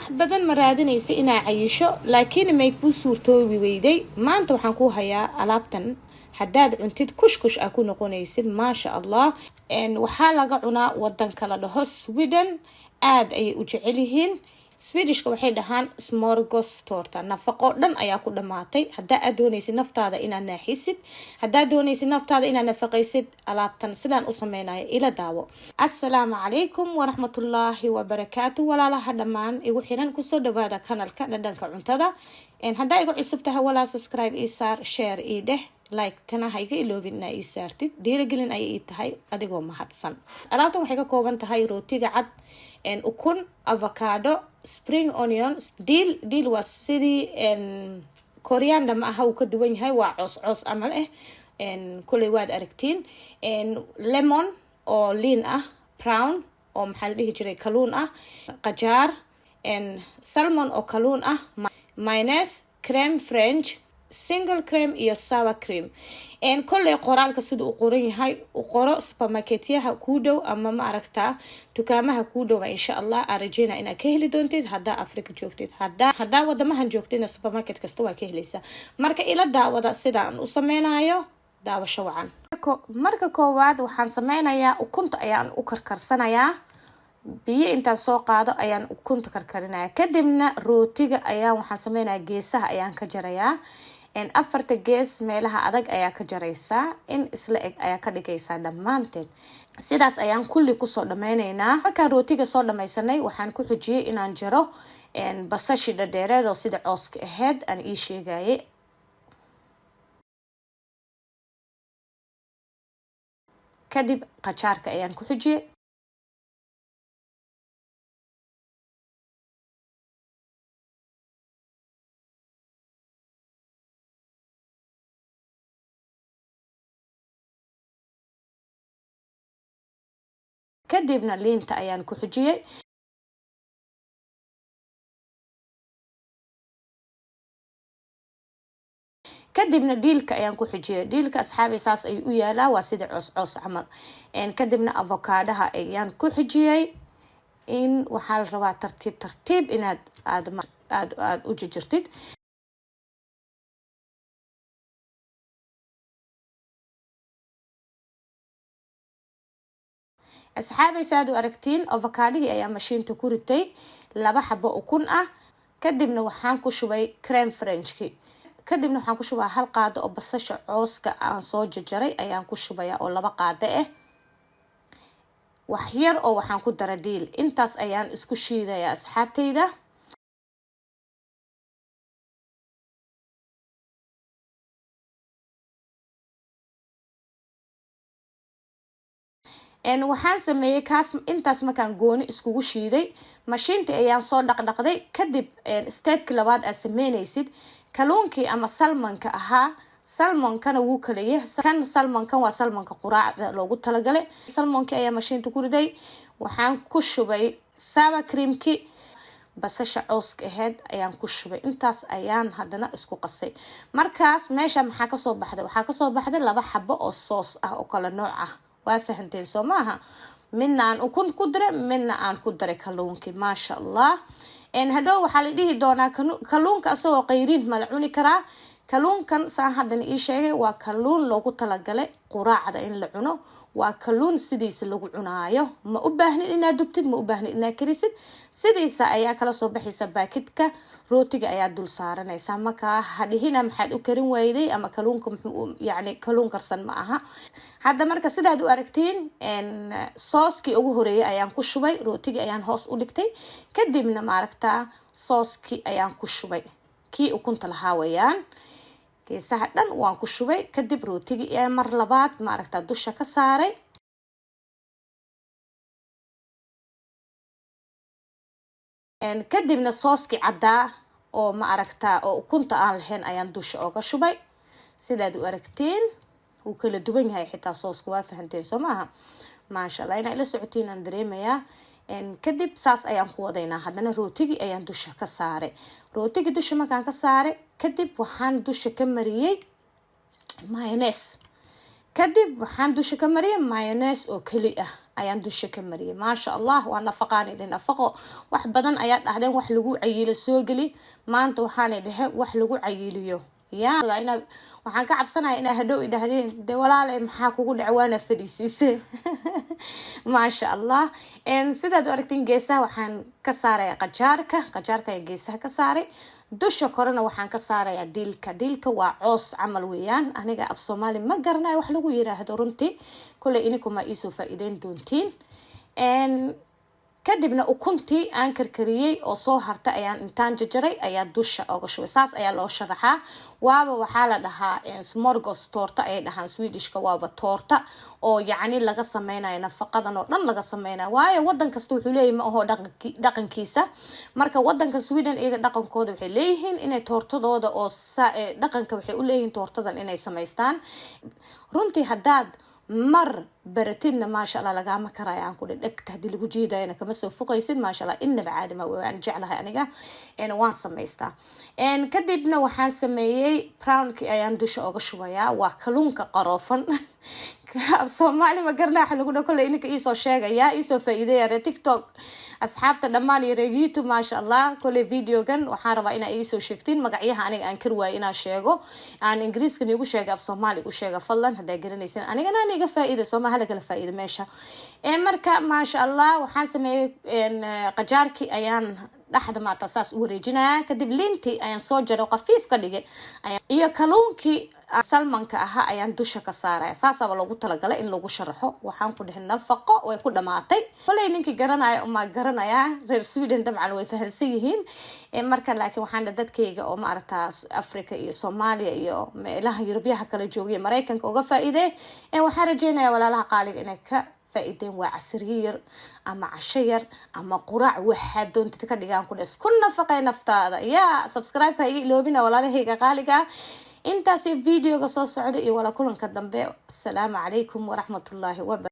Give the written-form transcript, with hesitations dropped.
badan ma raadinaysa inaa cayisho laakiin may ku suurtoobi weyday maanta waxaan ku hayaa alaabtan hadaad cuntid kushkush ah ku noqonaysid maasha Allah waxaa laga cunaa wadan kala dhaho Sweden aad ay u jecel yihiin Swedishka waxay dhahaan smorgastorta nafaqo dhan ayaa ku dhamaatay hadaa aad doonaysid naftaada inaad naaxisid hadaa doonaysid naftaada inaad nafaqaysid alaabtan sidaan u sameeynayo ila daawo assalaamu calaykum waraxmatullaahi wabarakaatuh walaalaha dhamaan igu xiran ku soo dhawaada kanalka dhadhanka cuntada hadaa igu cusub tahay walaa subscribe ii saar share ii dheh like tana hayga iloobin inaa ii saartid dhiirigelin ayay ii tahay adigoo mahadsan alaabtan waxay ka kooban tahay rootiga cad ukun avocado spring onion diil waa sidii coriander ma aha uu ka duwan yahay waa coos amal kulay waad aragtiin lemon oo liin ah brown oo maxaa la dhihi jiray kaluun ah qajaar salmon oo kaluun ah mayonnaise creme french single cream iyo sour cream kolley qoraalka sida uu qoran yahay u qoro supermarketyaha kuu dhow ama ma aragtaa dukaamaha kuu dhow insha Allah aan rajeynaa inaad ka heli doontid hadaa Afrika joogtid hadaa wadamahan joogtidna supermarket kasta waa ka helaysaa marka ila daawada sidaan u sameynayo daawasho wacan marka koowaad waxaan sameynayaa ukunta ayaan u karkarsanayaa biyo intaan soo qaado ayaan ukunta karkarinayaa kadibna rootiga ayaan waxaan sameynayaa geesaha ayaan ka jarayaa afarta gees meelaha adag ayaa ka jaraysaa in isla eg ayaa ka dhigaysaa dhammaanteed sidaas ayaan kulli kusoo dhameynaynaa markaan rootiga soo dhameysanay waxaan ku xijiyey inaan jaro basashi dhadheereed oo sida cooska aheyd aan ii sheegayay kadib qajaarka ayaan ku xijiyey kadibna liinta ayaan ku xijiyey kadibna diilka ayaan ku xijiyey diilka asxaabi saas ay u yaalaa waa sida coos camal kadibna avocadaha ayaan ku xijiyey in waxaa la rabaa tartiib inaad aad u jirtid asxaabay saad u aragtiin avocadihii ayaa mashiinta ku ritay 2 xabo ukun ah kadibna waxaan ku shubay creme frenchki kadibna waxaan ku shubaa 1 qaado oo basasha cooska aan soo jajaray ayaan ku shubaya oo 2 qaado wax yar oo waxaan ku dara diil intaas ayaan isku shiidayaa asxaabtayda waxaan sameeyay kaas intaas markaan gooni iskugu shiiday mashiinta ayaan soo dhaqdhaqday kadib stepki labaad aad sameynaysid kaluunkii ama salmonka ahaa salmonkana wuu kala yahay kan salmonkan waa salmonka quraacda loogu talagalay salmonkii ayaa mashiinta ku riday waxaan ku shubay sour creamki basasha cooska aheyd ayaan ku shubay intaas ayaan hadana isku qasay markaas meesha maxaa ka soo baxday waxaa ka soo baxday 2 xabo oo soos ah oo kala nooc ah waa fahanteen soo maaha midna aan ukun ku daray midna aan ku daray kaluunki maasha Allah hadow waxaa la dhihi doonaa kaluunka asagoo qayriin ma la cuni karaa kaluunkan saan hadan ii sheegay waa kaluun loogu talagalay quraacda in la cuno waa kaluun sidiisa lagu cunaayo ma u baahnid inaad dubtid ma u baahnid inaad karisid sidiisa ayaa kala soo baxaysa baakidka rootiga ayaa dul saaranaysa marka hadhihina maxaad u karin wayday ama kaluunka yani kaluun karsan ma aha hadda marka sidaad u aragtiin sooskii ugu horeeyay ayaan ku shubay rootiga ayaan hoos u dhigtay kadibna ma aragtaa sooskii ayaan ku shubay kii ukunta lahaa weeyaan geesaha dhan waan ku shubay kadib rootiga ee mar labaad ma aragtaa dusha ka saaray kadibna sooski caddaa oo ma aragtaa oo ukunta aan lahayn ayaan dusha ooga shubay sidaad u aragtiin wuu kala duwan yahay xitaa sooska waa fahanteen soo maaha maasha Allah inaa ila socotiin aan dareemayaa kadib saas ayaan ku wadaynaa hadana rootigi ayaan dusha ka saaray rootiga dusha markaan ka saaray kadib waxaan dusha ka mariyay mayonnaise kadib waxaan dusha ka mariyay mayonnaise oo kali ah ayaan dusha ka mariyay maasha allah waa nafaqaani nafaqo wax badan ayaa dhahdeen wax lagu cayilo soo gali maanta waxaan dhahay wax lagu cayiliyo yaa ina waxaan ka cabsanahay inay hadhow idhahdeen de walaal maxaa kugu dhacwaana fadhiisay maasha allah sidaad aragtiin geesaha waxaan ka saaray qajaarka geesaha ka saaray dusha korena waxaan ka saarayaa dilka waa coos camal weeyaan aniga af Soomaali ma garanayo wax lagu yiraahdo runtii kule inikuma iisoo faa'iideyn doontiin kadibna ukuntii aan karkariyay oo soo harta ayaan intaan jajaray ayaa dusha uga shubay saas ayaa loo sharaxaa waaba waxaa la dhahaa smorgos torta ay dhahaan Swedishka waaba torta oo yacni laga sameeynayo nafaqadan oo dhan laga sameeynayo waayo wadan kasta wuxuu leeyahay ma aho dhaqankiisa marka wadanka Sweden iyaga dhaqankooda waxay leeyihiin inay tortadooda oo dhaqanka waxay u leeyihiin tortadan inay sameystaan runtii hadaad mar baratidna maasha allah lagama karayaan ku dhagta hadii lagu jeedayna kama soo fuqaysid maasha allah inaba caadi ma waan jeclahay aniga waan sameystaa kadibna waxaan sameeyay brownki ayaan dusha uga shubayaa waa kalluunka qaroofan Soomaali ma garnaa waxa lagu dhakoolay inka isoo sheegaya isoo faa'iideeya TikTok asxaabta dhamaan iyo YouTube maasha allah kole videogan waxaan rabaa inaa isoo sheegtiin magacyaha aniga aan karwaay inaa sheego aan Ingiriiska nigu sheega af Soomaali u sheega fadlan haday garanaysan aniga aniga faa'iido Soomaali kala faa'iido meesha marka maasha allah waxaan sameeyay qajaarki ayaan dhaxda maanta saas u wareejinaa kadib linti ayaan soo jaro qafiif ka dhigay iyo kalluunki salmanka aha ayaan dusha ka saaraya saasaba lagu talagalay in lagu sharaxo waxaan ku dhahay nafaqo way ku dhamaatay kulay ninkii garanaya uma garanaya reer Sweden dabcan way fahansan yihiin marka laakiin waxaan dadkayga oo ma aragtaa Afrika iyo Soomaaliya iyo meelaha Yurubiyaha kala joogay Mareykanka uga faa'iiday waxaan rajeynayaa walaalaha qaaliga inay ka faa'iideen waa casriyeer ama cashayar ama quraac waxa doonta ka dhigaan ku dhas kun nafaqay naftaada yaa subscribe-ka iga iloobina walaalahayga qaaliga intaas videoga soo socda iyo wala kulanka dambe assalamu calaykum wa rahmatullahi wa